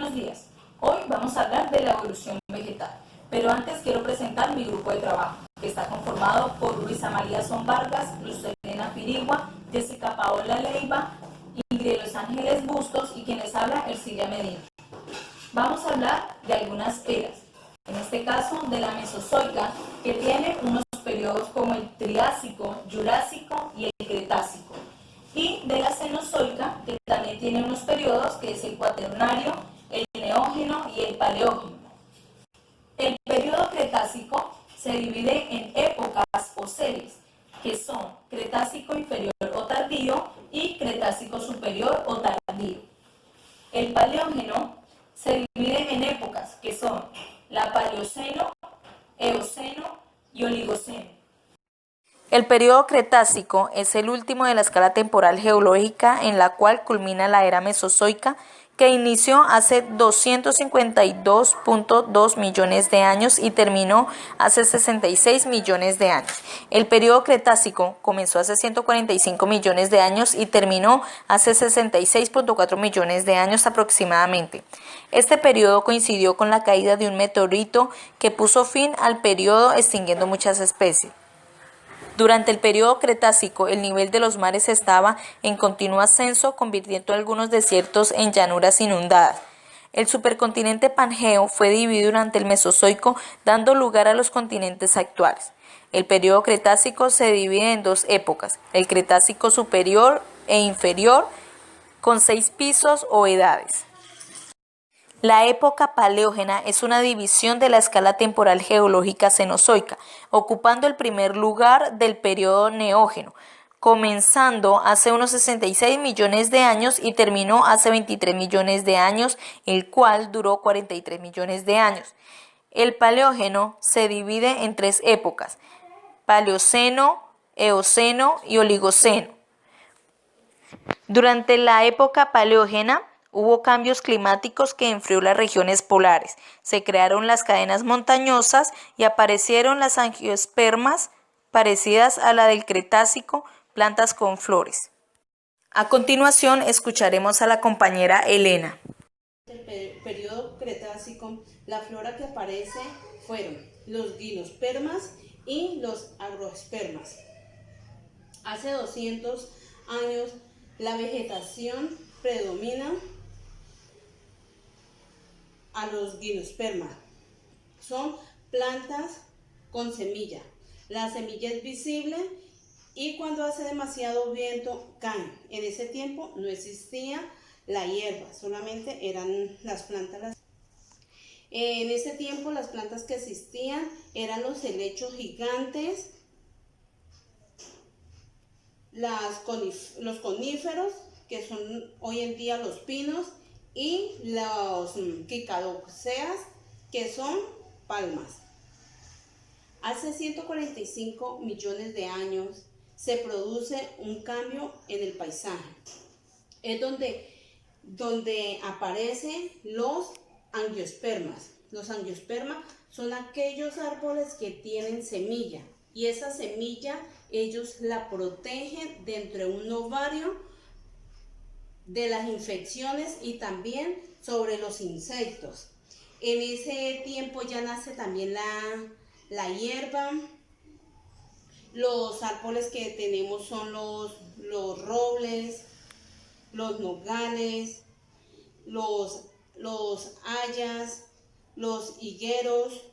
buenos días. Hoy vamos a hablar de la evolución vegetal, pero antes quiero presentar mi grupo de trabajo, que está conformado por Luisa María Son Vargas, Luz Elena Pirigua, Jessica Paola Leiva, Ingrid Los Ángeles Bustos y quien les habla, Ercilia Medina. Vamos a hablar de algunas eras, en este caso de la Mesozoica, que tiene unos periodos como el Triásico, Jurásico y el Cretácico, y de la Cenozoica, que también tiene unos periodos, que es el Cuaternario, el Neógeno y el Paleógeno. El periodo Cretácico se divide en épocas o series, que son Cretácico inferior o tardío y Cretácico superior o tardío. El Paleógeno se divide en épocas, que son la Paleoceno, Eoceno y Oligoceno. El período Cretácico es el último de la escala temporal geológica en la cual culmina la era Mesozoica, que inició hace 252.2 millones de años y terminó hace 66 millones de años. El período Cretácico comenzó hace 145 millones de años y terminó hace 66.4 millones de años aproximadamente. Este período coincidió con la caída de un meteorito que puso fin al período, extinguiendo muchas especies. Durante el período Cretácico, el nivel de los mares estaba en continuo ascenso, convirtiendo algunos desiertos en llanuras inundadas. El supercontinente Pangeo fue dividido durante el Mesozoico, dando lugar a los continentes actuales. El período Cretácico se divide en dos épocas, el Cretácico superior e inferior, con 6 pisos o edades. La época paleógena es una división de la escala temporal geológica cenozoica, ocupando el primer lugar del período neógeno, comenzando hace unos 66 millones de años y terminó hace 23 millones de años, el cual duró 43 millones de años. El paleógeno se divide en 3 épocas, Paleoceno, Eoceno y Oligoceno. Durante la época paleógena, hubo cambios climáticos que enfrió las regiones polares, se crearon las cadenas montañosas y aparecieron las angiospermas parecidas a la del Cretácico, plantas con flores. A continuación escucharemos a la compañera Elena. En el periodo Cretácico, la flora que aparece fueron los gimnospermas y los agroespermas. Hace 200 años la vegetación predomina a los gimnospermas. Son plantas con semilla. La semilla es visible y cuando hace demasiado viento caen. En ese tiempo no existía la hierba, solamente eran las plantas. En ese tiempo las plantas que existían eran los helechos gigantes, los coníferos, que son hoy en día los pinos, y los quicadoceas, que son palmas. Hace 145 millones de años se produce un cambio en el paisaje. Es donde aparecen los angiospermas. Los angiospermas son aquellos árboles que tienen semilla, y esa semilla ellos la protegen dentro de un ovario de las infecciones y también sobre los insectos. En ese tiempo ya nace también la hierba. Los árboles que tenemos son los robles, los nogales, los hayas, los higueros,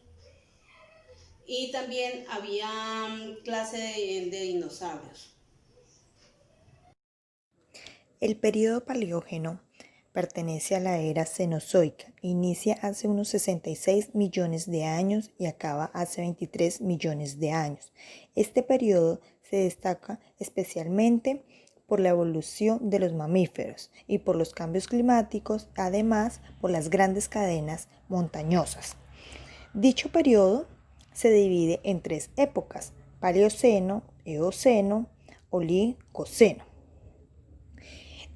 y también había clase de dinosaurios. El período paleógeno pertenece a la era cenozoica, inicia hace unos 66 millones de años y acaba hace 23 millones de años. Este período se destaca especialmente por la evolución de los mamíferos y por los cambios climáticos, además por las grandes cadenas montañosas. Dicho período se divide en 3 épocas, Paleoceno, Eoceno, Oligoceno.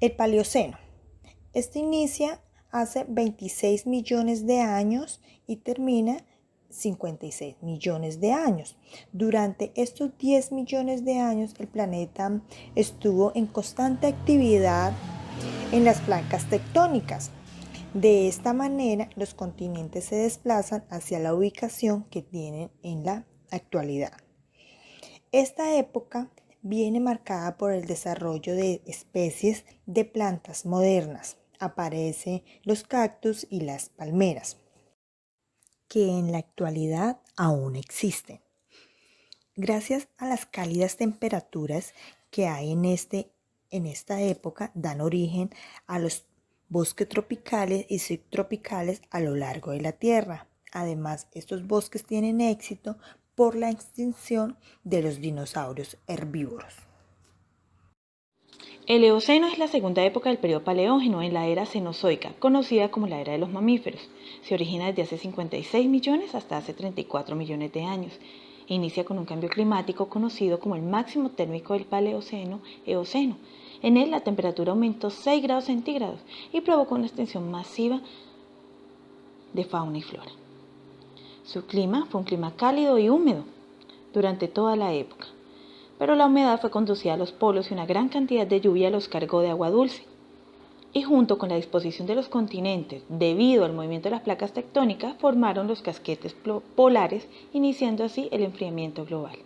El Paleoceno. Este inicia hace 26 millones de años y termina 56 millones de años. Durante estos 10 millones de años el planeta estuvo en constante actividad en las placas tectónicas. De esta manera, los continentes se desplazan hacia la ubicación que tienen en la actualidad. Esta época viene marcada por el desarrollo de especies de plantas modernas. Aparecen los cactus y las palmeras, que en la actualidad aún existen. Gracias a las cálidas temperaturas que hay en esta época, dan origen a los bosques tropicales y subtropicales a lo largo de la Tierra. Además, estos bosques tienen éxito por la extinción de los dinosaurios herbívoros. El Eoceno es la segunda época del periodo paleógeno en la era cenozoica, conocida como la era de los mamíferos. Se origina desde hace 56 millones hasta hace 34 millones de años. Inicia con un cambio climático conocido como el máximo térmico del Paleoceno-Eoceno. En él la temperatura aumentó 6 grados centígrados y provocó una extinción masiva de fauna y flora. Su clima fue un clima cálido y húmedo durante toda la época, pero la humedad fue conducida a los polos y una gran cantidad de lluvia los cargó de agua dulce. Y junto con la disposición de los continentes, debido al movimiento de las placas tectónicas, formaron los casquetes polares, iniciando así el enfriamiento global.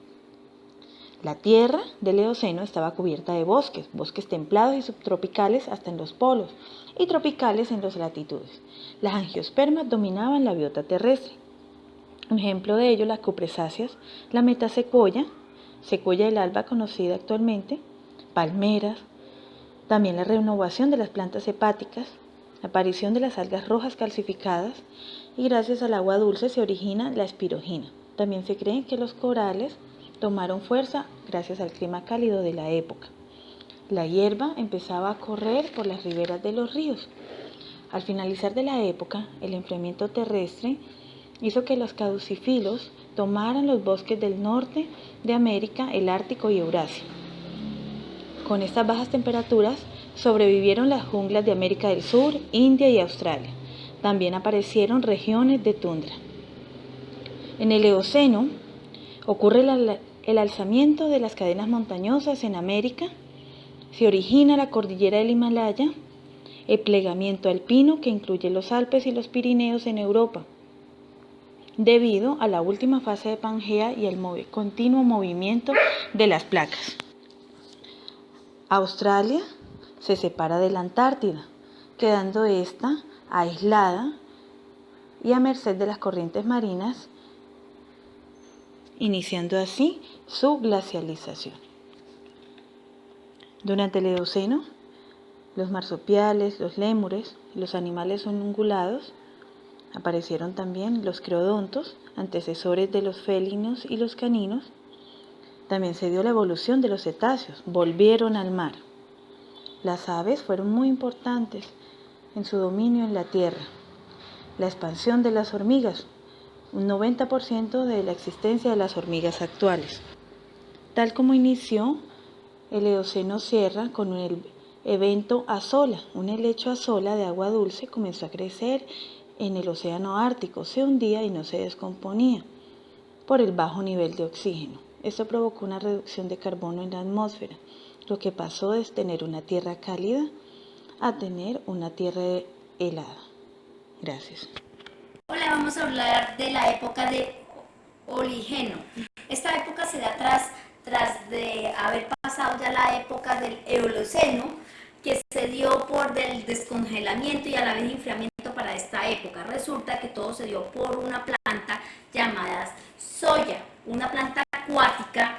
La Tierra del Eoceno estaba cubierta de bosques templados y subtropicales hasta en los polos, y tropicales en las latitudes. Las angiospermas dominaban la biota terrestre. Un ejemplo de ello, las cupresáceas, la metasecuoya, secuoya del alba conocida actualmente, palmeras, también la renovación de las plantas hepáticas, la aparición de las algas rojas calcificadas, y gracias al agua dulce se origina la espirogina. También se cree que los corales tomaron fuerza gracias al clima cálido de la época. La hierba empezaba a correr por las riberas de los ríos. Al finalizar de la época, el enfriamiento terrestre hizo que los caducifilos tomaran los bosques del norte de América, el Ártico y Eurasia. Con estas bajas temperaturas sobrevivieron las junglas de América del Sur, India y Australia. También aparecieron regiones de tundra. En el Eoceno ocurre el alzamiento de las cadenas montañosas en América, se origina la cordillera del Himalaya, el plegamiento alpino que incluye los Alpes y los Pirineos en Europa, debido a la última fase de Pangea y el continuo movimiento de las placas. Australia se separa de la Antártida, quedando esta aislada y a merced de las corrientes marinas, iniciando así su glacialización. Durante el Eoceno, los marsupiales, los lémures y los animales ungulados aparecieron también los creodontos, antecesores de los felinos y los caninos. También se dio la evolución de los cetáceos, volvieron al mar. Las aves fueron muy importantes en su dominio en la tierra. La expansión de las hormigas, un 90% de la existencia de las hormigas actuales. Tal como inició, el Eoceno cierra con el evento Azola. Un helecho Azola de agua dulce comenzó a crecer en el océano Ártico, se hundía y no se descomponía por el bajo nivel de oxígeno. Esto provocó una reducción de carbono en la atmósfera, lo que pasó de tener una tierra cálida a tener una tierra helada. Gracias. Hola, vamos a hablar de la época de Oligeno. Esta época se da tras de haber pasado ya la época del Eoceno, que se dio por el descongelamiento y a la vez enfriamiento para esta época. Resulta que todo se dio por una planta llamada soya, una planta acuática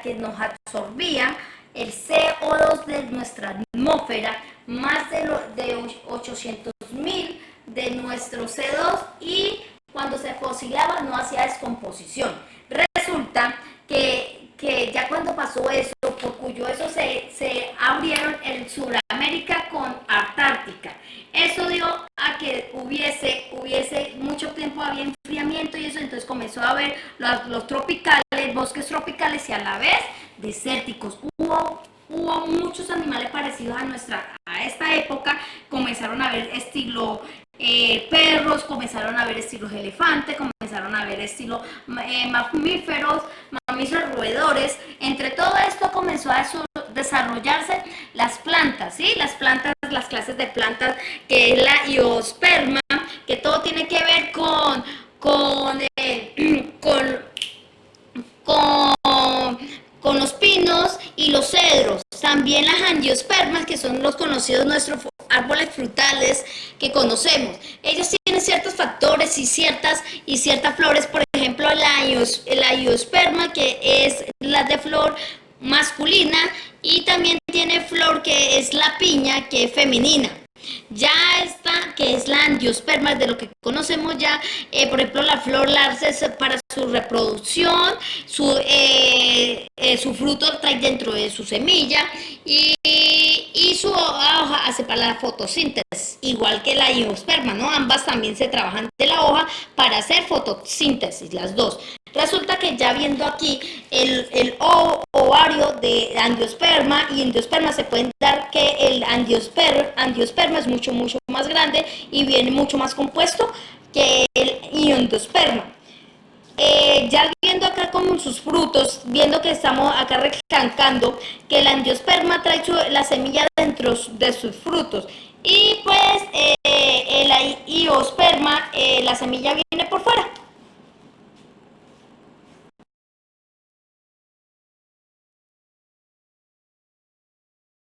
que nos absorbía el CO2 de nuestra atmósfera, más de 800.000 de nuestro CO2, y cuando se fosilaba no hacía descomposición. Resulta que ya cuando pasó eso, por cuyo eso se abrieron en Sudamérica con Antártica. Eso dio a que hubiese mucho tiempo, había enfriamiento y eso, entonces comenzó a haber los tropicales, bosques tropicales y a la vez desérticos. Hubo muchos animales parecidos a esta época. Comenzaron a haber estilo perros, comenzaron a haber estilos elefantes, comenzaron a haber estilo mamíferos roedores. Entre todo esto comenzó a desarrollarse las plantas, ¿sí? Las plantas las clases de plantas, que es la iosperma, que todo tiene que ver con, con los pinos y los cedros. También las angiospermas, que son los conocidos nuestros árboles frutales que conocemos. Ellos tienen ciertos factores y ciertas flores, por ejemplo la iosperma, que es la de flor masculina, y también tiene flor que es la piña, que es femenina. Ya esta, que es la angiosperma, de lo que conocemos ya, por ejemplo, la flor la hace para su reproducción, su fruto trae dentro de su semilla, y su hoja hace para la fotosíntesis, igual que la angiosperma, ¿no? Ambas también se trabajan de la hoja para hacer fotosíntesis, las dos. Resulta que ya viendo aquí el ovario de angiosperma y endosperma, se pueden dar que el angiosperma es mucho más grande y viene mucho más compuesto que el endosperma. Ya viendo acá como sus frutos, viendo que estamos acá recalcando que el angiosperma trae la semilla dentro de sus frutos, y pues la iosperma, la semilla viene por fuera.